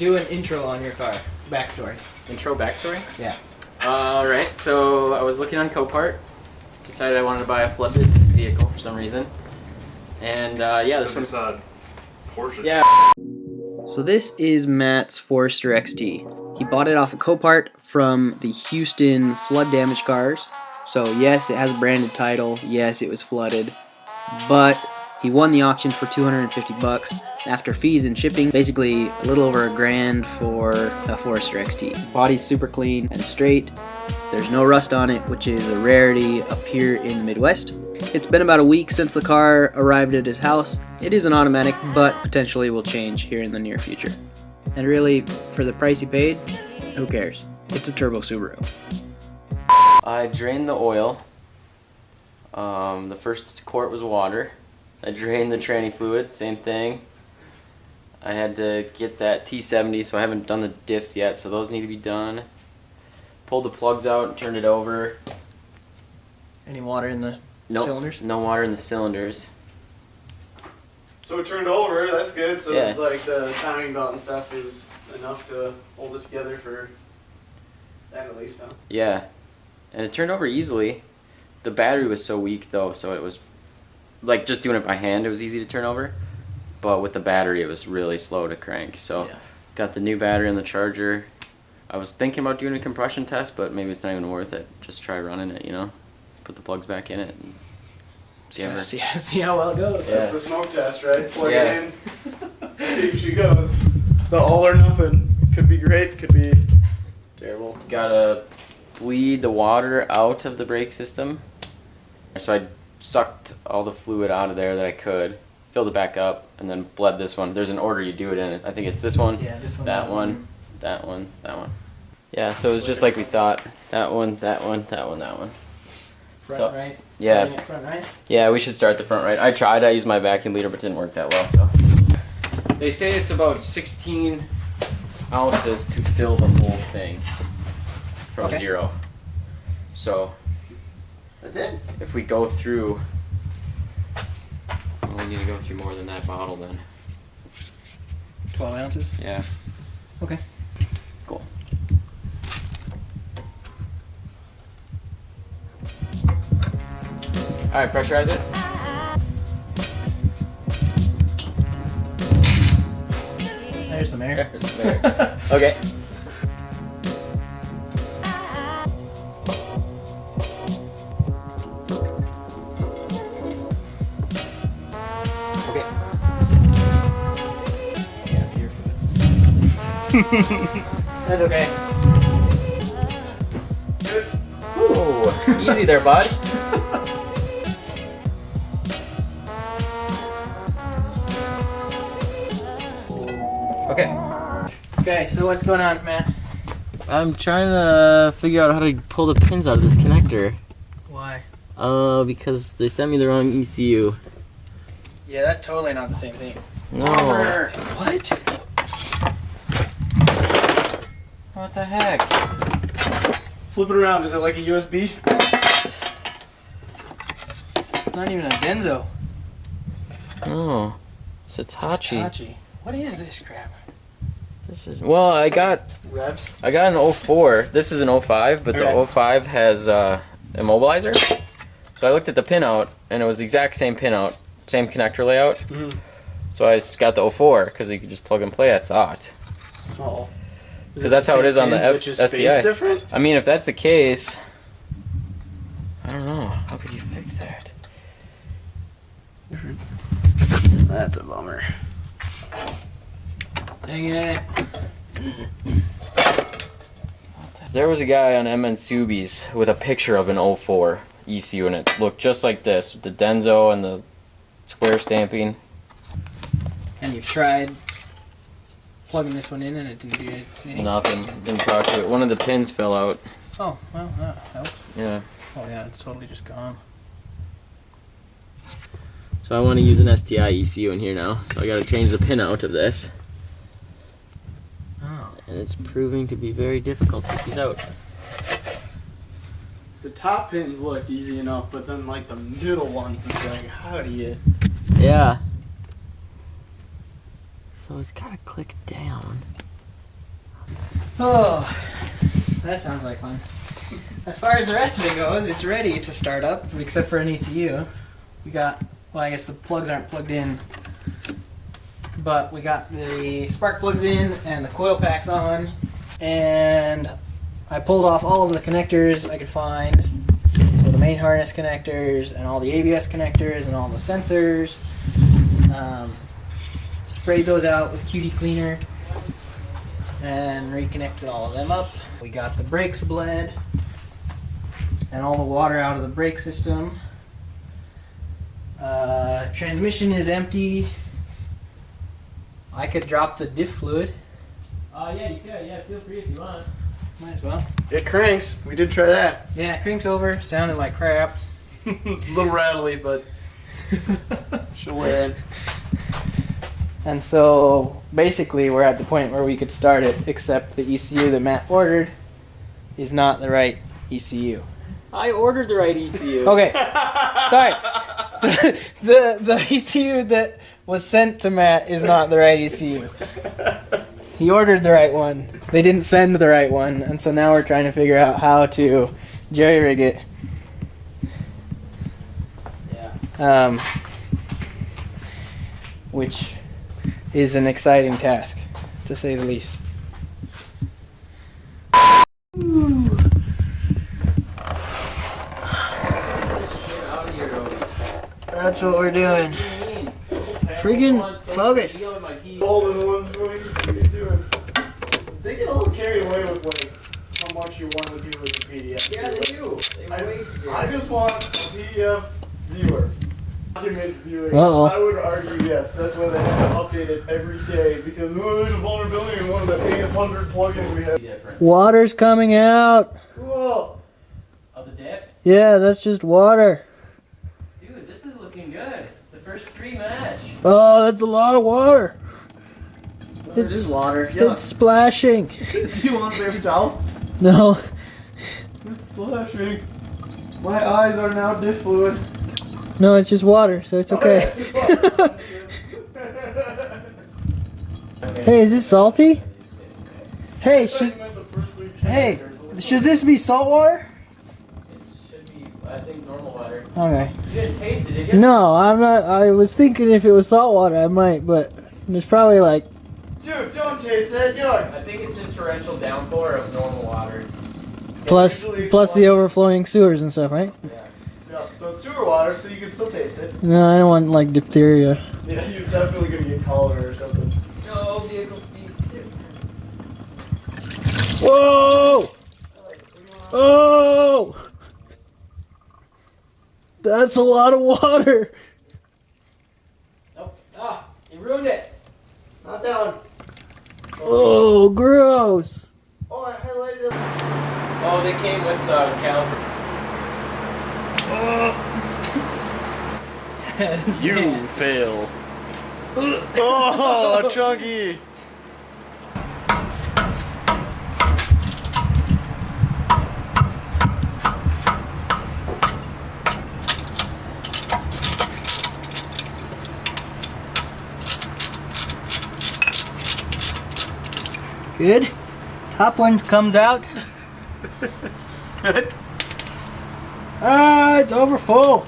do an intro on your car. Backstory. Intro, backstory? Yeah. Alright, so I was looking on Copart. Decided I wanted to buy a flooded vehicle for some reason. And yeah, this one's Porsche. Yeah. So this is Matt's Forester XT. He bought it off of Copart from the Houston flood damage cars. So yes, it has a branded title. Yes, it was flooded. But he won the auction for $250 after fees and shipping. Basically a little over $1,000 for a Forester XT. Body's super clean and straight. There's no rust on it, which is a rarity up here in the Midwest. It's been about a week since the car arrived at his house. It is an automatic, but potentially will change here in the near future. And really, for the price he paid, who cares? It's a turbo Subaru. I drained the oil. The first quart was water. I drained the tranny fluid, same thing. I had to get that T70, so I haven't done the diffs yet, so those need to be done. Pulled the plugs out and turned it over. Any water in the cylinders? No water in the cylinders. So it turned over, that's good. So Yeah. like the timing belt and stuff is enough to hold it together for that at least, huh? Yeah, and it turned over easily. The battery was so weak though, so it was like just doing it by hand, it was easy to turn over. But with the battery, it was really slow to crank. So got the new battery and the charger. I was thinking about doing a compression test, but maybe it's not even worth it. Just try running it, you know? Put the plugs back in it and see how well it goes. Yeah. That's the smoke test, right? Plug it in, see if she goes. The all or nothing. Could be great, could be terrible. Gotta bleed the water out of the brake system. So I sucked all the fluid out of there that I could, filled it back up, and then bled this one. There's an order you do it in. I think it's this one, this one, that one, that one, that one. Yeah, so it was just like we thought. That one, that one, that one, that one. Front right? Yeah. Starting at front right? Yeah, we should start the front right. I tried, I used my vacuum leader, but it didn't work that well, so. They say it's about 16 ounces to fill the whole thing from zero. So, That's it? if we go through, well, we need to go through more than that bottle then. 12 ounces? Yeah. Okay. Cool. Alright, pressurize it. There's some air. There's some air. Okay. Okay. Yeah, here for That's okay. Good. Ooh, easy there, bud. Okay. Okay, so what's going on, Matt? I'm trying to figure out how to pull the pins out of this connector. Why? Because they sent me the wrong ECU. Yeah, that's totally not the same thing. No. What? What the heck? Flip it around, is it like a USB? It's not even a Denso. Oh. It's Hitachi. Hitachi. What is this crap? This is, well, I got Revs? an 04. This is an 05, but Okay. the 05 has immobilizer. So I looked at the pinout, and it was the exact same pinout, same connector layout. Mm-hmm. So I just got the 04 because you could just plug and play, I thought. Oh. Because that's how it is on the STI. Different? I mean, if that's the case, I don't know. How could you fix that? That's a bummer. Dang it. There was a guy on MN Subies with a picture of an 04 ECU, and it looked just like this, with the Denso and the square stamping. And you've tried plugging this one in and it didn't do anything? Nothing. Didn't talk to it. One of the pins fell out. Oh, well, that helps. Yeah. Oh yeah, it's totally just gone. So I want to use an STI ECU in here now. So I got to change the pin out of this. Oh. And it's proving to be very difficult to get these out. The top pins looked easy enough, but then like the middle ones, it's like, how do you? Yeah. So it's got to click down. Oh, that sounds like fun. As far as the rest of it goes, it's ready to start up, except for an ECU. We got, well, I guess the plugs aren't plugged in, but we got the spark plugs in and the coil packs on, and I pulled off all of the connectors I could find. So the main harness connectors and all the ABS connectors and all the sensors. Sprayed those out with QD cleaner and reconnected all of them up. We got the brakes bled and all the water out of the brake system. Transmission is empty. I could drop the diff fluid. Yeah, you could. Yeah, feel free if you want. Might as well. It cranks. We did try that. Yeah, it cranks over. Sounded like crap. A little rattly, but she'll win. And so basically we're at the point where we could start it, except the ECU that Matt ordered is not the right ECU. I ordered the right ECU. Okay, sorry. The ECU that was sent to Matt is not the right ECU. He ordered the right one. They didn't send the right one, and so now we're trying to figure out how to jerry-rig it. Yeah. Which is an exciting task, to say the least. That's what we're doing. Friggin' focus. Golden ones, what are you doing? They get a little carried away with like how much you want to do with the PDF. Yeah, they do. I just want a PDF viewer. Document viewing. Uh-oh. I would argue yes. That's why they have to update it every day because there's a vulnerability in one of the 800 plugins we have. Water's coming out. Cool. Of the diff? Yeah, that's just water. Dude, this is looking good. The first 3 match. Oh, that's a lot of water. It is water. It's splashing. Do you want a paper towel? No. It's splashing. My eyes are now diff fluid. No, it's just water, so it's okay. Hey, is this salty? Hey, should this be salt water? It should be, I think, normal water. Okay. You didn't taste it, did you? No, I'm not. I was thinking if it was salt water, I might, but there's probably like. Dude, don't taste that. Yuck. I think it's just torrential downpour of normal water. Plus the overflowing sewers and stuff, right? Yeah. Yeah, so it's sewer water, so you can still taste it. No, I don't want like diphtheria. Yeah, you're definitely gonna get cholera or something. No, vehicle speeds, dude. Whoa! Oh! That's a lot of water. Nope. Ah, you ruined it. Not that one. Oh, gross. Oh, I highlighted it. Oh, they came with caliper. You fail. Oh, chunky. Good. Top one comes out. Good. It's over full.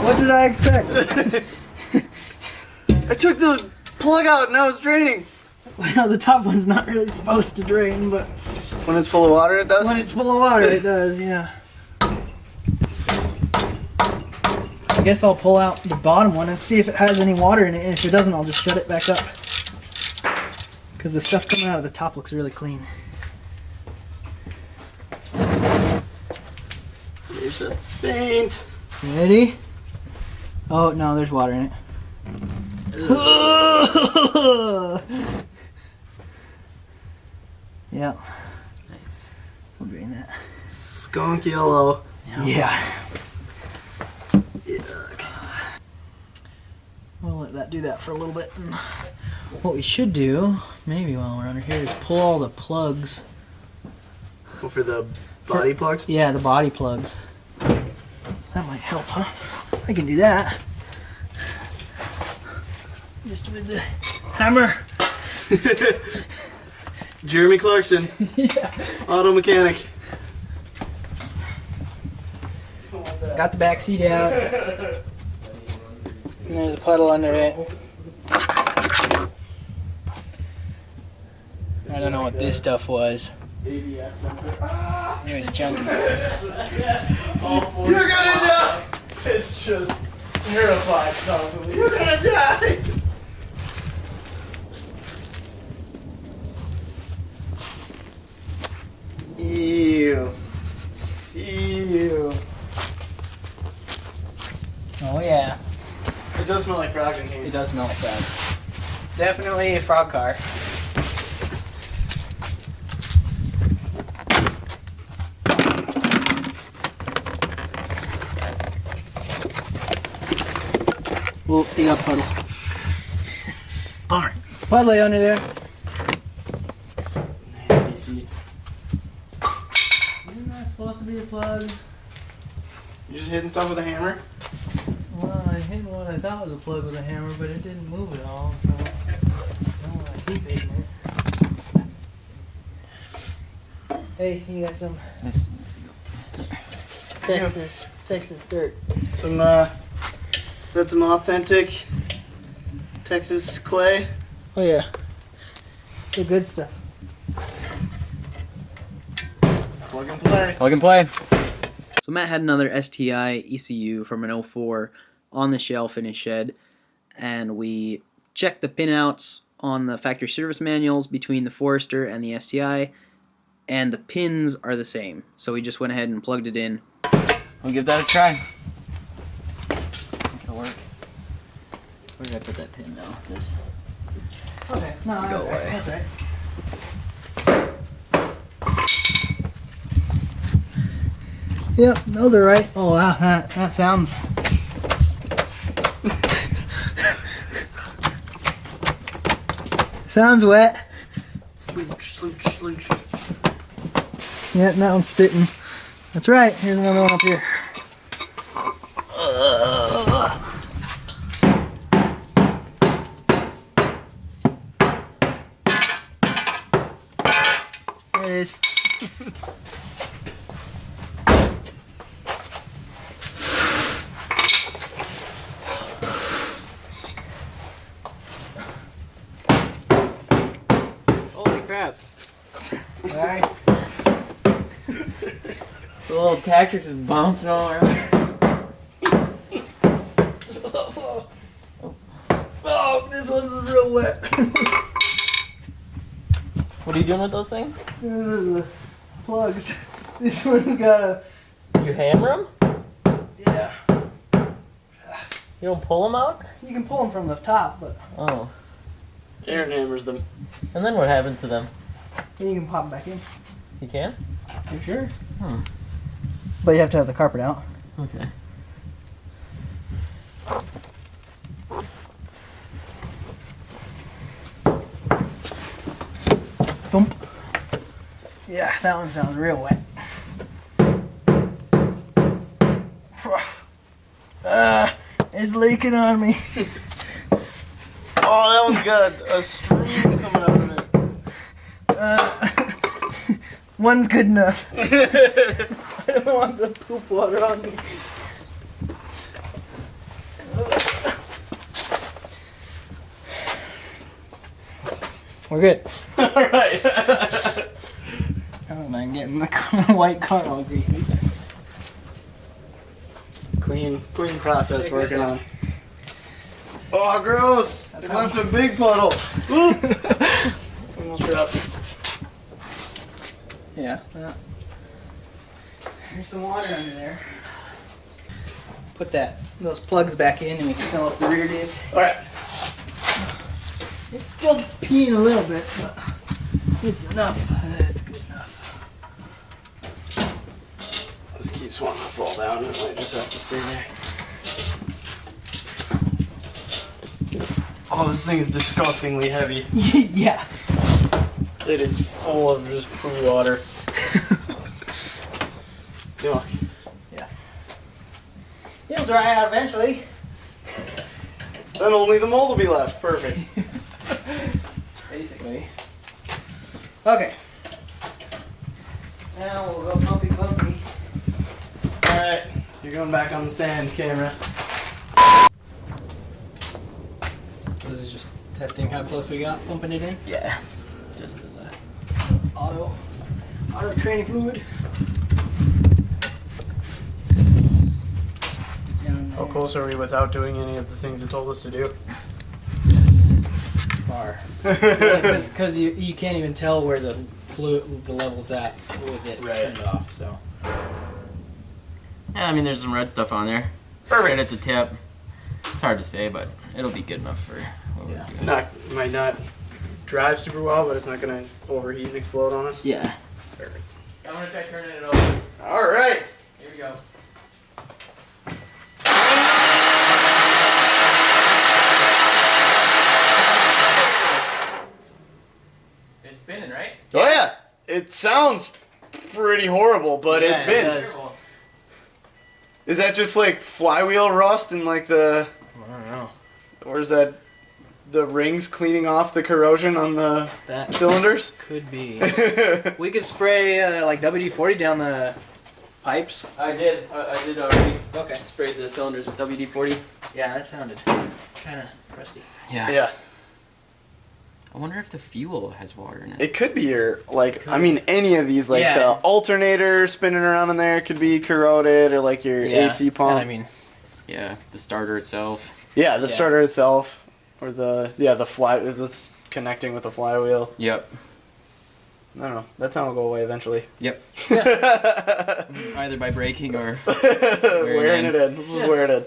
What did I expect? I took the plug out and now it's draining. Well, the top one's not really supposed to drain, but When it's full of water, it does? when it's full of water, it does, yeah. I guess I'll pull out the bottom one and see if it has any water in it, and if it doesn't, I'll just shut it back up. Because the stuff coming out of the top looks really clean. There's a faint. Ready? Oh, no, there's water in it. Yeah. Nice. We'll drain that. Skunk yellow. Yeah. Yuck. We'll let that do that for a little bit. And what we should do, maybe while we're under here, is pull all the plugs. Go for the body plugs? Yeah, the body plugs. That might help, huh? I can do that. Just with the hammer. Jeremy Clarkson, auto mechanic. Got the back seat out. And there's a puddle under it. I don't know what this stuff was. ABS sensor. It was chunky. You're gonna die! It's just terrified constantly. You're gonna die! Ew. Ew. Oh yeah, It does smell like frog in here. it does smell like frog. Definitely a frog car. Oh, you got puddle. Bummer. It's puddly under there. Nasty seat. Isn't that supposed to be a plug? You just hitting stuff with a hammer? Well, I hit what I thought was a plug with a hammer, but it didn't move at all, so I keep hitting it. Hey, you got some Texas dirt. Some, that's some authentic Texas clay. Oh yeah, the good stuff. Plug and play. Plug and play. So Matt had another STI ECU from an 04 on the shelf in his shed, and we checked the pinouts on the factory service manuals between the Forester and the STI, and the pins are the same. So we just went ahead and plugged it in. We'll give that a try. It'll work. Where did I put that pin now? This. Okay, no, go away. That's right. Yep, those are right. Oh wow, that sounds. Sounds wet. Slooch, slooch, slooch. Yeah, that one's spitting. That's right. Here's another one up here. There it is. Holy crap. Alright. The little tactics is bouncing all around. Oh, this one's real wet. What are you doing with those things? These are the plugs. This one's got a. You hammer them? Yeah. You don't pull them out? You can pull them from the top, but Oh. Aaron hammers them. And then what happens to them? then you can pop them back in. You can? You sure? Hmm. But you have to have the carpet out. Okay. Thump. Yeah, that one sounds real wet. It's leaking on me. Oh, that one's got a stream coming out of it. One's good enough. I don't want the poop water on me. We're good. Alright. I don't mind getting the white car all greasy. Clean process Check this working out. on. Oh, gross! That's It how- left a big puddle. Almost dropped. Yeah. There's some water under there. Put those plugs back in and we can fill up the rear diff. Alright. It's still peeing a little bit, but it's enough. It's good enough. This keeps wanting to fall down. It might just have to stay there. Oh, this thing is disgustingly heavy. Yeah. It is full of just poo water. Yuck. Yeah. It'll dry out eventually. Then only the mold will be left. Perfect. Basically. Okay. Now we'll go pumpy. Alright, you're going back on the stand, camera. This is just testing how close we got, pumping it in. Yeah. Just as a Auto training fluid. Down How there. close are we without doing any of the things it told us to do? Far. Because you can't even tell where the fluid, the level's at with it turned off. So. Yeah, I mean, there's some red stuff on there. Right at the tip. It's hard to say, but it'll be good enough for what we're It's doing. not, it might not drive super well, but it's not going to overheat and explode on us. Yeah. Perfect. I'm gonna try turning it over. Alright. Here we go. It's spinning, right? Oh yeah, it sounds pretty horrible, but Yeah, it it spins. does. Is that just like flywheel rust and like the, I don't know. or is that the rings cleaning off the corrosion on the That cylinders? could be. We could spray like WD-40 down the pipes. I did already. Okay. Sprayed the cylinders with WD-40. Yeah, that sounded kind of rusty. Yeah. Yeah, I wonder if the fuel has water in it. it could be your, like, I mean, any of these, like Yeah. the alternator spinning around in there could be corroded, or like your AC pump. And I mean, Yeah, the starter itself. Yeah, the Yeah. starter itself, or the fly, is this connecting with the flywheel? Yep. I don't know. That sound will go away eventually. Yep. Either by braking or. Wearing it in. We'll just wear it in.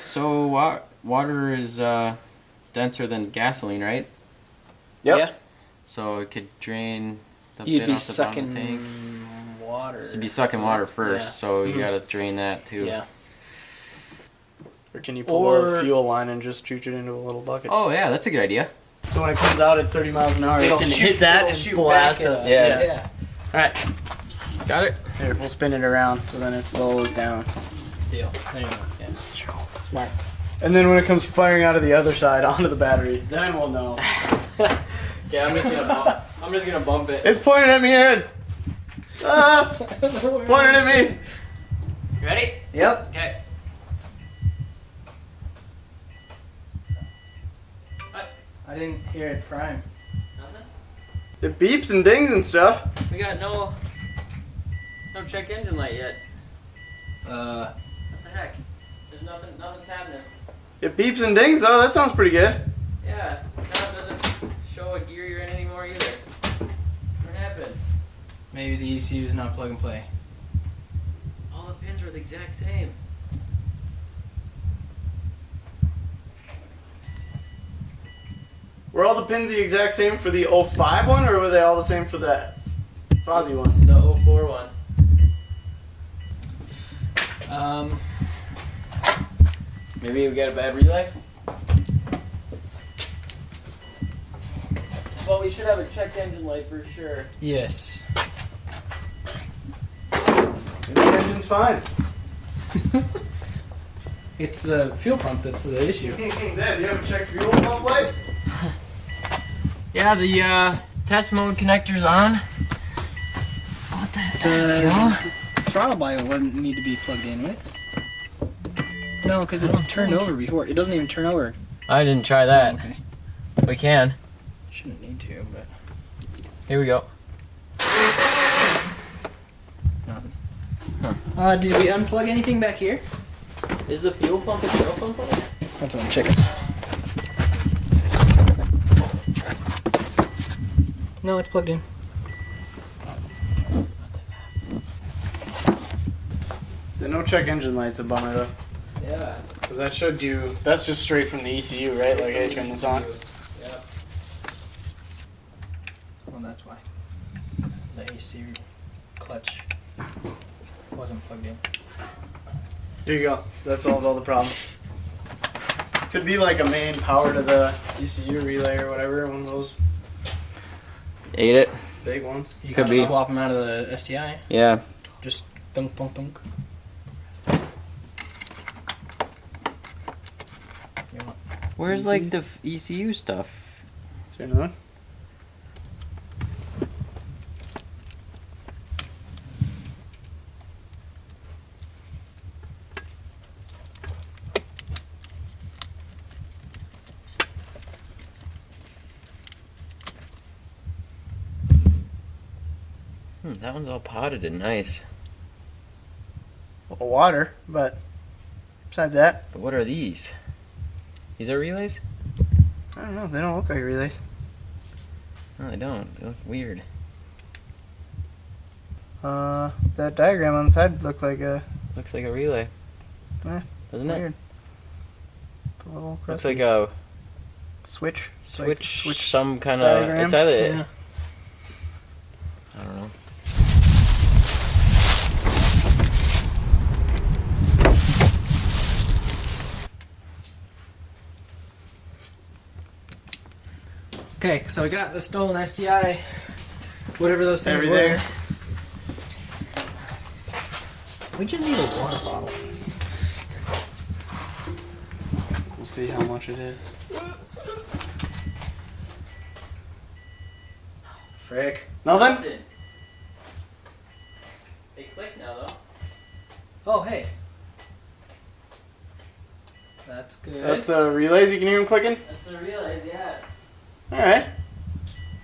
So water is denser than gasoline, right? Yep. yeah, So it could drain the you'd bit be off the bottom sucking of the tank. water. So you'd be sucking water first, Yeah. so you Mhm. gotta drain that too. Yeah. Or can you pull Or- a fuel line and just chooch it into a little bucket? Oh yeah, that's a good idea. So when it comes out at 30 miles an hour, it can hit that and blast back at us. Yeah. Yeah. Alright, Got it. here, we'll spin it around so then it slows down. Deal. There you go. Yeah. Smart. And then when it comes firing out of the other side onto the battery, then we'll know. Yeah, I'm just gonna bump it. It's pointing at me, Aaron! Ah! It's pointing at me! You ready? Yep. Okay. I didn't hear it prime. Nothing. It beeps and dings and stuff. We got no check engine light yet. What the heck? There's nothing's happening. It beeps and dings though, that sounds pretty good. Yeah, now it doesn't show what gear you're in anymore either. What happened? Maybe the ECU is not plug and play. All the pins were the exact same. Were all the pins the exact same for the 05 one, or were they all the same for the Fozzy one? The 04 one. Maybe we got a bad relay? Well, we should have a check engine light for sure. Yes. The engine's fine. It's the fuel pump that's the issue. Dad, do you have a check fuel pump light? Yeah, the test mode connector's on. What the hell? The throttle bio wouldn't need to be plugged in, right? No, because it turned over before. It doesn't even turn over. I didn't try that. Okay. We can. Shouldn't need to, but Here we go. nothing. Huh. Did we unplug anything back here? Is the fuel pump itself unplugged? That's what I'm checking. No, it's plugged in. The no check engine light's a bummer though. Yeah. Because that showed you, that's just straight from the ECU, right? Like, hey, turn this on. Yeah. Well, that's why. The AC clutch wasn't plugged in. There you go. That solved all the problems. Could be like a main power to the ECU relay or whatever, one of those Ate it. big ones. You Could can be. just swap them out of the STI. Yeah. Just dunk, dunk, dunk. Where's like the ECU stuff? Is there another one? That one's all potted and nice. Well, water, but besides that, But what are these? These are relays? I don't know. They don't look like relays. No, they don't. They look weird. That diagram on the side looked like a Looks like a relay. Doesn't it? weird. It's a little Looks crusty. like a switch. switch, some kind of. diagram. It's either. Yeah. I don't know. Okay, so we got the stolen SCI, whatever those things Everything. were. We just need a water bottle. We'll see how much it is. Frick. Nothing? They click now, though. Oh, hey. That's good. That's the relays. You can hear them clicking. That's the relays, yeah. All right.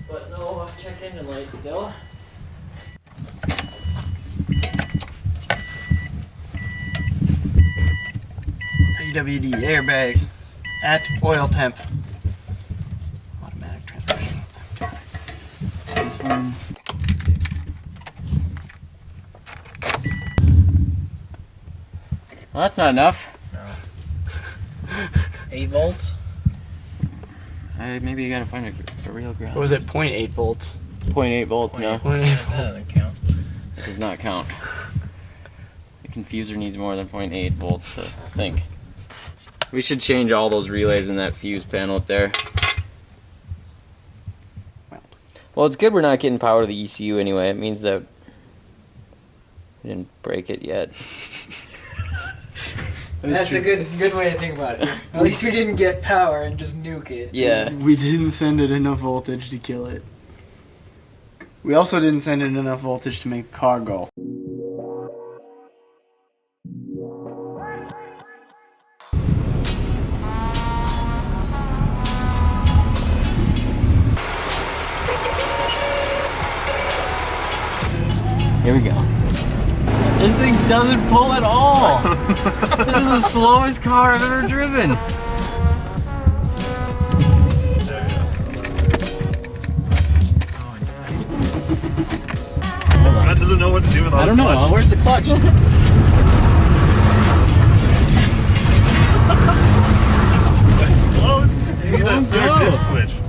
But no check engine light still. AWD airbag at oil temp. Automatic transmission. This one. Well, that's not enough. 8 volts. Maybe you gotta find a real ground. What was it? 0.8 volts. It's 0.8 volts, no. 0.8 That volts. doesn't count. It does not count. The confuser needs more than 0.8 volts to think. We should change all those relays in that fuse panel up there. Well, it's good we're not getting power to the ECU anyway. It means that we didn't break it yet. That's a good way to think about it. At least we didn't get power and just nuke it. Yeah. We didn't send it enough voltage to kill it. We also didn't send it enough voltage to make a car go. Here we go. This thing doesn't pull at all. This is the slowest car I've ever driven. Matt doesn't know what to do with all I don't the know. clutch. Where's the clutch? It's close. You need that center go. diff switch.